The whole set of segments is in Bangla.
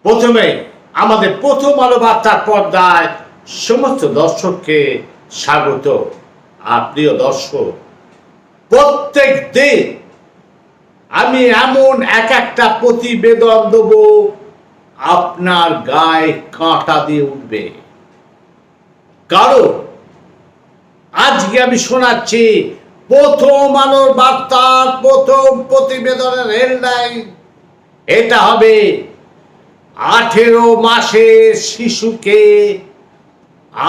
প্রথমে আমাদের প্রথম আলো বার্তার পর্দায় সমস্ত দর্শককে স্বাগত। আর প্রিয় দর্শক, প্রত্যেক দিন আমি এমন একটা প্রতিবেদন দেব, আপনার গায়ে কাঁটা দিয়ে উঠবে। কারণ আজকে আমি শোনাচ্ছি প্রথম আলোর বার্তার প্রথম প্রতিবেদনের হেডলাইন। এটা হবে 18 মাসের শিশুকে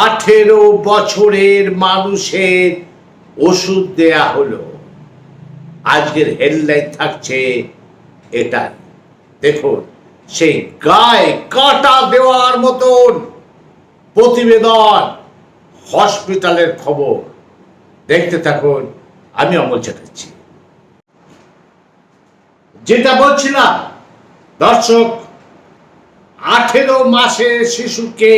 18 বছরের মানুষের ওষুধ দেয়া হলো। আজকের হেডলাইন থাকছে এটা। দেখুন, সেই গায়ে কাঁটা দেওয়ার মতন প্রতিবেদন, হসপিটালের খবর। দেখতে থাকুন, আমি অমল চ্যাটার্জি। যেটা বলছিলাম দর্শক, 18 মাসের শিশুকে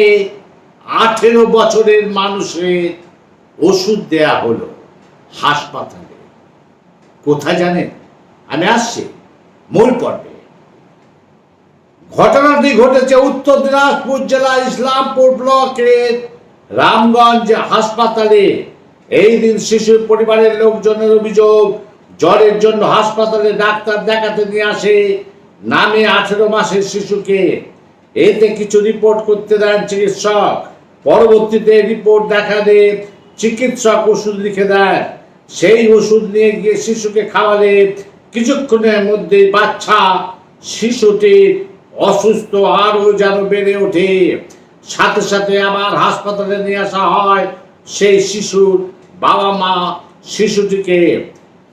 18 বছরের মানুষের ওষুধ দেয়া হলো হাসপাতালে। কোথায় জানেন? আমি আসছি মূল পর্বে। ঘটনাটি ঘটেছে উত্তর দিনাজপুর জেলা ইসলামপুর ব্লকের রামগঞ্জ হাসপাতালে। এই দিন শিশুর পরিবারের লোকজনের অভিযোগ, জ্বরের জন্য হাসপাতালে ডাক্তার দেখাতে নিয়ে আসে নামে 18 মাসের শিশুকে। এতে কিছু রিপোর্ট করতে দেন চিকিৎসক। পরবর্তীতে রিপোর্ট দেখালে চিকিৎসক ওষুধ লিখে দেন। সেই ওষুধ নিয়ে গিয়ে শিশুকে খাওয়ালে কিছুক্ষণের মধ্যে শিশুটি অসুস্থ আরও যেন বেড়ে ওঠে। সাথে সাথে আবার হাসপাতালে নিয়ে আসা হয় সেই শিশুর বাবা মা। শিশুটিকে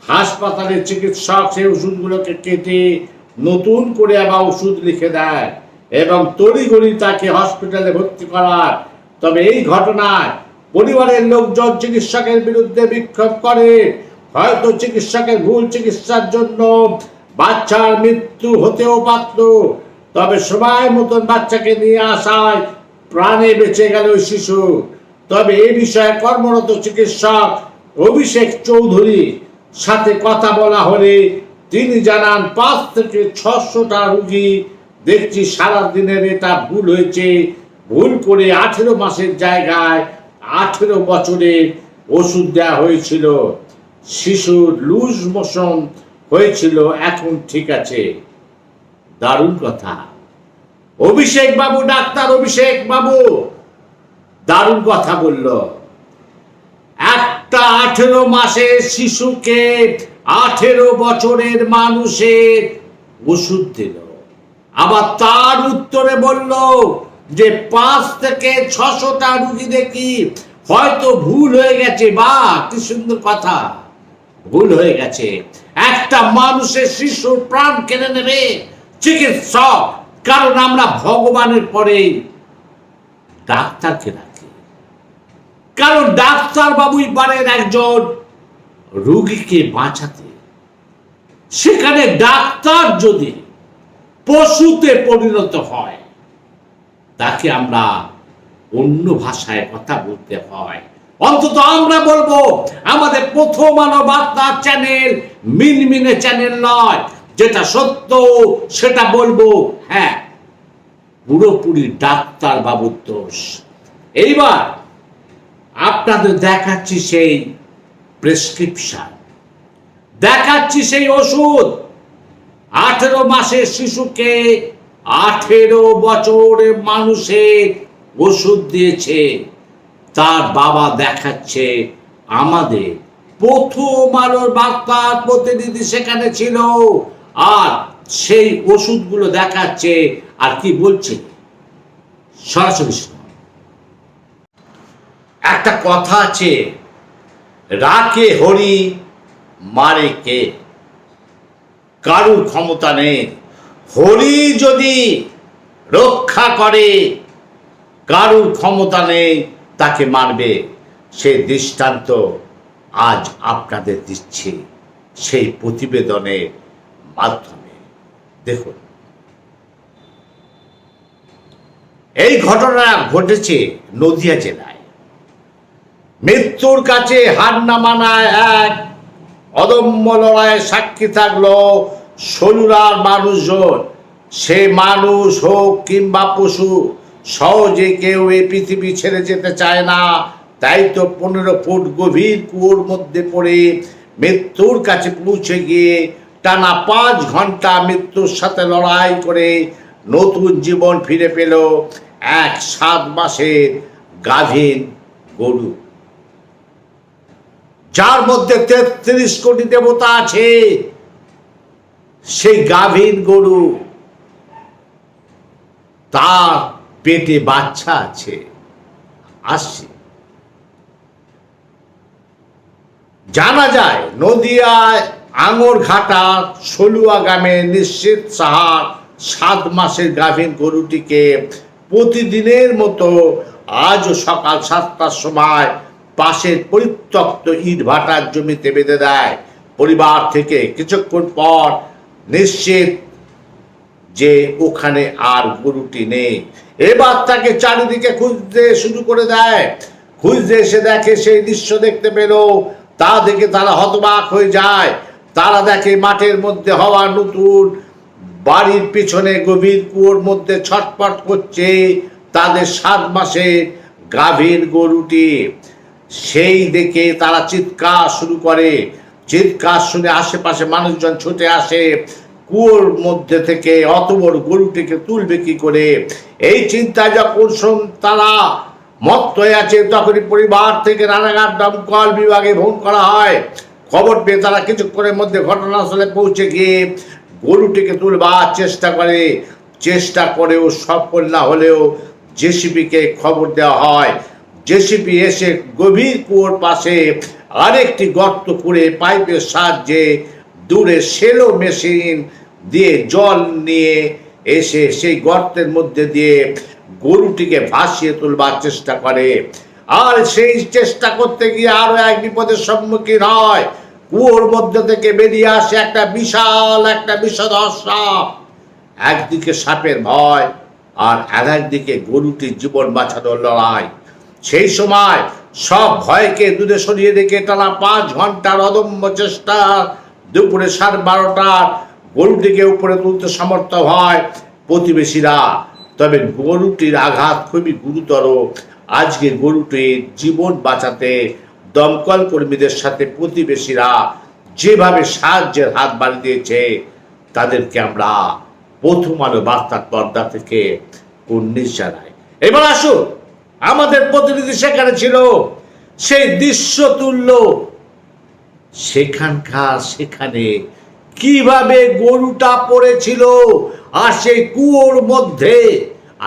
হাসপাতালে চিকিৎসক সেই ওষুধগুলোকে কেটে নতুন করে আবার ওষুধ লিখে দেয় এবং তড়িঘড়ি তাকে হসপিটালে ভর্তি করার। তবে এই ঘটনায় পরিবারের লোকজন চিকিৎসকের বিরুদ্ধে বিক্ষোভ করে। হয়তো চিকিৎসকের ভুল চিকিৎসার জন্য বাচ্চার মৃত্যু হতেও পারত। তবে সময় মতন বাচ্চাকে নিয়ে আসায় প্রাণে বেঁচে গেল ওই শিশু। তবে এই বিষয়ে কর্মরত চিকিৎসক অভিষেক চৌধুরী সাথে কথা বলা হলে তিনি জানান 5 থেকে 600টা রোগী দেখছি সারা দিনের এটা ভুল হয়েছে। ভুল করে 18 মাসের জায়গায় 18 বছরের ওষুধ দেওয়া হয়েছিল। শিশুর লুজ মোশন হয়েছিল, এখন ঠিক আছে। দারুণ কথা। অভিষেক বাবু, ডাক্তার অভিষেক বাবু দারুণ কথা বলল। একটা 18 মাসের শিশুকে 18 বছরের মানুষের ওষুধ দিল। আবার তার উত্তরে বলল যে 5 থেকে 600টা রুগী দেখি হয়তো ভুল হয়ে গেছে। বা কি সুন্দর কথা, ভুল হয়ে গেছে। একটা মানুষের শিশুর প্রাণ কেড়ে নেবে চিকিৎসক। কারণ আমরা ভগবানের পরে ডাক্তারকে রাখি। কারণ ডাক্তার বাবুই পারেন একজন রোগীকে বাঁচাতে। সেখানে ডাক্তার যদি পশুতে পরিণত হয়, তাকে আমরা অন্য ভাষায় কথা বলতে হয়। অন্তত আমরা বলবো আমাদের প্রথম আলো বার্তার চ্যানেল মিনমিনে চ্যানেল নয়। যেটা সত্য সেটা বলবো। হ্যাঁ, পুরোপুরি ডাক্তার বাবুর দোষ। এইবার আপনাদের দেখাচ্ছি সেই প্রেসক্রিপশন, দেখাচ্ছি সেই ওষুধ। 18 মাসের শিশুকে 18 বছরের মানুষের ওষুধ দিয়েছে। তার বাবা দেখাচ্ছে আমাদের প্রথম আলোর বার্তার প্রতিনিধি সেখানে ছিল। আর সেই ওষুধগুলো দেখাচ্ছে। আর কি বলছে সরাসরি একটা কথা আছে, রাখে হরি মারে কে। কারুর ক্ষমতা নেই। হরি যদি রক্ষা করে, কারুর ক্ষমতা নেই তাকে মারবে। সেই দৃষ্টান্ত আজ আপনাদের দিচ্ছি সেই প্রতিবেদনের মাধ্যমে। দেখুন, এই ঘটনা ঘটেছে নদিয়া জেলায়। মৃত্যুর কাছে হার না মানায় এক অদম্য লড়াইয়ের সাক্ষী থাকলো সলুরার মানুষজন। সে মানুষ হোক কিংবা পশু, সহজে কেউ এই পৃথিবী ছেড়ে যেতে চায় না। তাই তো 15 ফুট গভীর কুয়োর মধ্যে পড়ে মৃত্যুর কাছে পৌঁছে গিয়ে টানা 5 ঘন্টা মৃত্যুর সাথে লড়াই করে নতুন জীবন ফিরে পেল এক 7 মাসের গাভীন গরু, যার মধ্যে 33 কোটি দেবতা আছে। সেই গাভীন গরু, তার পেটে বাচ্চা আছে। আসছে জানা যায় নদিয়ায় আঙরঘাটা সলুয়া গ্রামে নিশ্চিত সাহার 7 মাসের গাভীন গরুটিকে প্রতিদিনের মতো আজও সকাল 7টার সময় পাশের পরিত্যক্ত ইট ভাটার জমিতে বেঁধে দেয়। পরিবার থেকে কিছুক্ষণ পর নিশ্চিত যে ওখানে আর গরুটি নেই। এবার তাকে চারিদিকে খুঁজতে শুরু করে দেয়। খুঁজতে এসে দেখে সেই দৃশ্য দেখতে পেল। তা দেখে তারা হতবাক হয়ে যায়। তারা দেখে মাঠের মধ্যে হওয়া নতুন বাড়ির পিছনে গভীর কুয়োর মধ্যে ছটফট করছে তাদের 7 মাসের গাভীর গরুটি। সেই দেখে তারা চিৎকার শুরু করে। চিৎকার শুনে আশেপাশে মানুষজন ছুটে আসে। কুয়োর মধ্যে থেকে অত বড় গরুটিকে তুলবে কি করে, এই চিন্তায় যখন তারা মত্ত হয়ে আছে, তখনই পরিবার থেকে রানাঘাট দমকল বিভাগে ফোন করা হয়। খবর পেয়ে তারা কিছুক্ষণের মধ্যে ঘটনাস্থলে পৌঁছে গিয়ে গরুটিকে তুলবার চেষ্টা করেও সফল না হলেও জেসিবিকে খবর দেওয়া হয়। জেসিবি এসে গভীর কুয়োর পাশে আরেকটি গর্ত করে পাইপের সাহায্যে দূরে সেলো মেশিন দিয়ে জল নিয়ে এসে সেই গর্তের মধ্যে দিয়ে গরুটিকে ভাসিয়ে তুলবার চেষ্টা করে। আর সেই চেষ্টা করতে গিয়ে আরো এক বিপদের সম্মুখীন হয়। কুয়োর মধ্যে থেকে বেরিয়ে আসে একটা বিষধর সাপ। একদিকে সাপের ভয় আর একদিকে গরুটির জীবন বাঁচানোর লড়াই। সেই সময় সব ভয়কে দূরে সরিয়ে রেখে টানা 5 ঘন্টার অদম্য চেষ্টা দুপুরে 12:30 গরুটিকে উপরে তুলতে সমর্থ হয় প্রতিবেশীরা। তবে গরুটির আঘাত খুবই গুরুতর। আজকে গরুটির জীবন বাঁচাতে দমকল কর্মীদের সাথে প্রতিবেশীরা যেভাবে সাহায্যের হাত বাড়িয়ে দিয়েছে, তাদেরকে আমরা প্রথম আলো বার্তার পর্দা থেকে কুর্নিশ জানাই। এবার আসুন, আমাদের প্রতিনিধি সেখানে ছিল, সেই দৃশ্য তুলল। সেখানে কিভাবে গরুটা পড়েছিল আর সেই কুয়োর মধ্যে,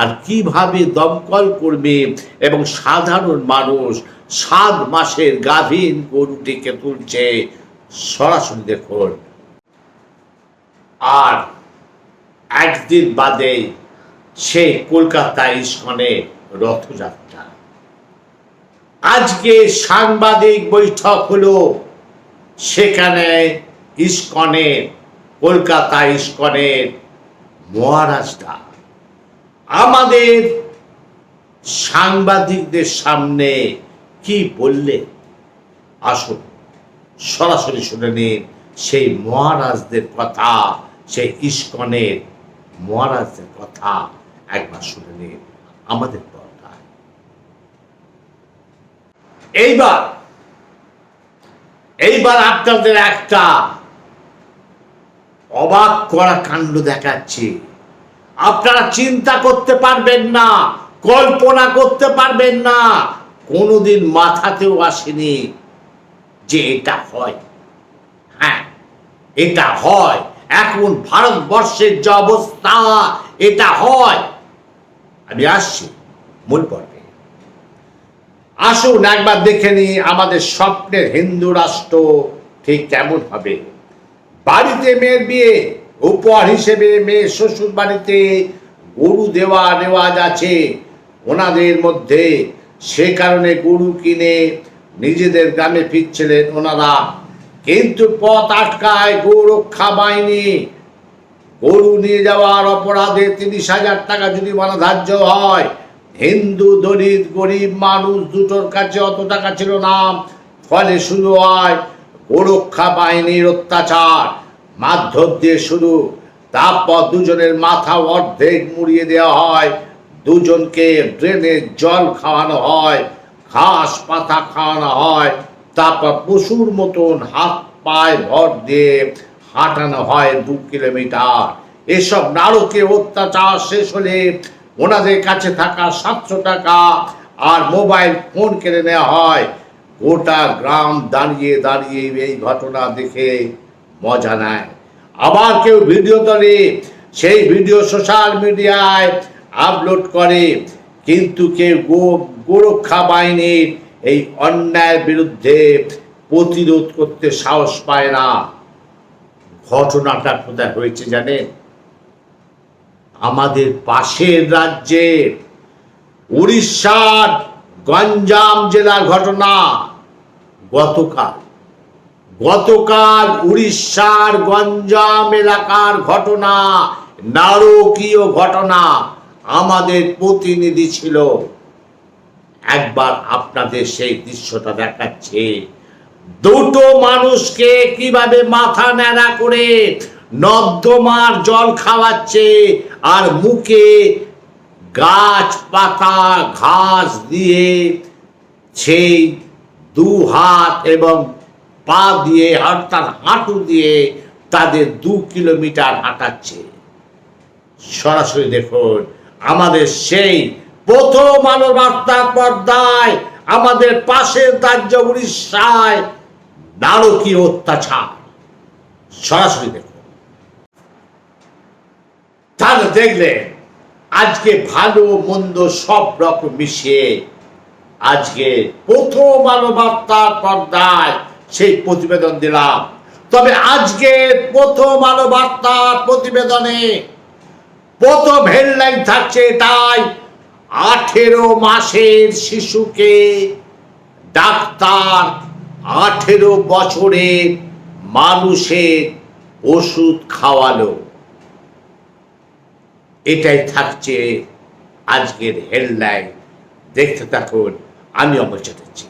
আর কিভাবে দমকল কর্মী এবং সাধারণ মানুষ 7 মাসের গাভীন গরুটিকে তুলছে, সরাসরি দেখুন। আর একদিন বাদে সে কলকাতা ইস্কনে রথযাত্রা। আজকে সাংবাদিক বৈঠক হলো সেখানে কলকাতা ইস্কনের মহারাজরা আমাদের সাংবাদিকদের সামনে কি বললে, আসুন সরাসরি শুনে নিন সেই মহারাজদের কথা, সেই ইস্কনের মহারাজদের কথা একবার শুনে নিন আমাদের পর্দায়। এইবার আপনাদের একটা অবাক করা কাণ্ড দেখাচ্ছি। আপনারা চিন্তা করতে পারবেন না, কল্পনা করতে পারবেন না, কোনোদিন মাথাতেও আসেনি যে এটা হয়। হ্যাঁ, এটা হয়। এখন ভারতবর্ষের যে অবস্থা, এটা হয়। আমি আসছি মূল পর্বে। আসুন একবার দেখে নিই আমাদের স্বপ্নের হিন্দু রাষ্ট্র ঠিক কেমন হবে। বাড়িতে মেয়ের বিয়ে, উপহার হিসেবে মেয়ে শ্বশুর বাড়িতে গরু দেওয়া নেওয়াজ আছে ওনাদের মধ্যে। সে কারণে গরু কিনে নিজেদের গ্রামে ফিরছিলেন ওনারা, কিন্তু পথ আটকায় গৌরক্ষা বাহিনী। গরু নিয়ে যাওয়ার অপরাধে 30,000 টাকা জরিমানা ধার্য হয়। হিন্দু দলিত গরিব মানুষ দুটোর কাছে অত টাকা ছিল না। ফলে শুরু হয় গোরক্ষা বাহিনীর অত্যাচার। মারধর দিয়ে শুরু, তারপর দুজনের মাথা অর্ধেক মুড়িয়ে দেওয়া হয়, দুজনকে ড্রেনে জল খাওয়ানো হয়, ঘাস পাতা খাওয়ানো হয়, তারপর পশুর মতন হাত পায়ে ভর দিয়ে হাঁটানো হয় 2 কিলোমিটার। এসব নারকীয় অত্যাচার শেষ হলে ওনাদের কাছে থাকা 700 টাকা আর মোবাইল ফোন কেড়ে নেওয়া হয়। গোটা গ্রাম দাঁড়িয়ে দাঁড়িয়ে এই ঘটনা দেখে মজা নেয়। আবার কেউ ভিডিও তোলে, সেই ভিডিও সোশ্যাল মিডিয়ায় আপলোড করে, কিন্তু কেউ গোরক্ষা বাহিনীর এই অন্যায়ের বিরুদ্ধে প্রতিরোধ করতে সাহস পায় না। ঘটনাটা কোথায় হয়েছে জানেন? আমাদের পাশের রাজ্যে উড়িষ্যার গঞ্জাম জেলার ঘটনা। গতকাল উড়িষ্যার গঞ্জাম এলাকার ঘটনা, নারকীয় ঘটনা। আমাদের প্রতিনিধি ছিল, একবার আপনাদের সেই দৃশ্যটা দেখাচ্ছে। দুটো মানুষকে কিভাবে মাথা ন্যাড়া করে নর্দমার জল খাওয়াচ্ছে আর মুখে গাছ পাতা ঘাস দিয়ে সেই 2 হাত এবং পা দিয়ে অর্থাৎ হাঁটু দিয়ে তাদের 2 কিলোমিটার হাঁটাচ্ছে। সরাসরি দেখুন আমাদের সেই প্রথম আলো বার্তার পর্দায় আমাদের পাশের রাজ্য উড়িষ্যায় নারকীয় অত্যাচার। সরাসরি দেখুন, তাহলে দেখলেন আজকে ভালো মন্দ সব রকম মিশিয়ে আজকে প্রথম আলো বার্তার পর্দায় সেই প্রতিবেদন দিলাম। তবে আজকে প্রথম আলো বার্তার প্রতিবেদনে প্রথম হেডলাইন থাকছে এটাই: 18 মাসের শিশুকে ডাক্তার 18 বছরের মানুষের ওষুধ খাওয়ালো। এটাই থাকছে আজকের হেডলাইন। দেখতে থাকুন, আমি অমর চ্যাটার্জি।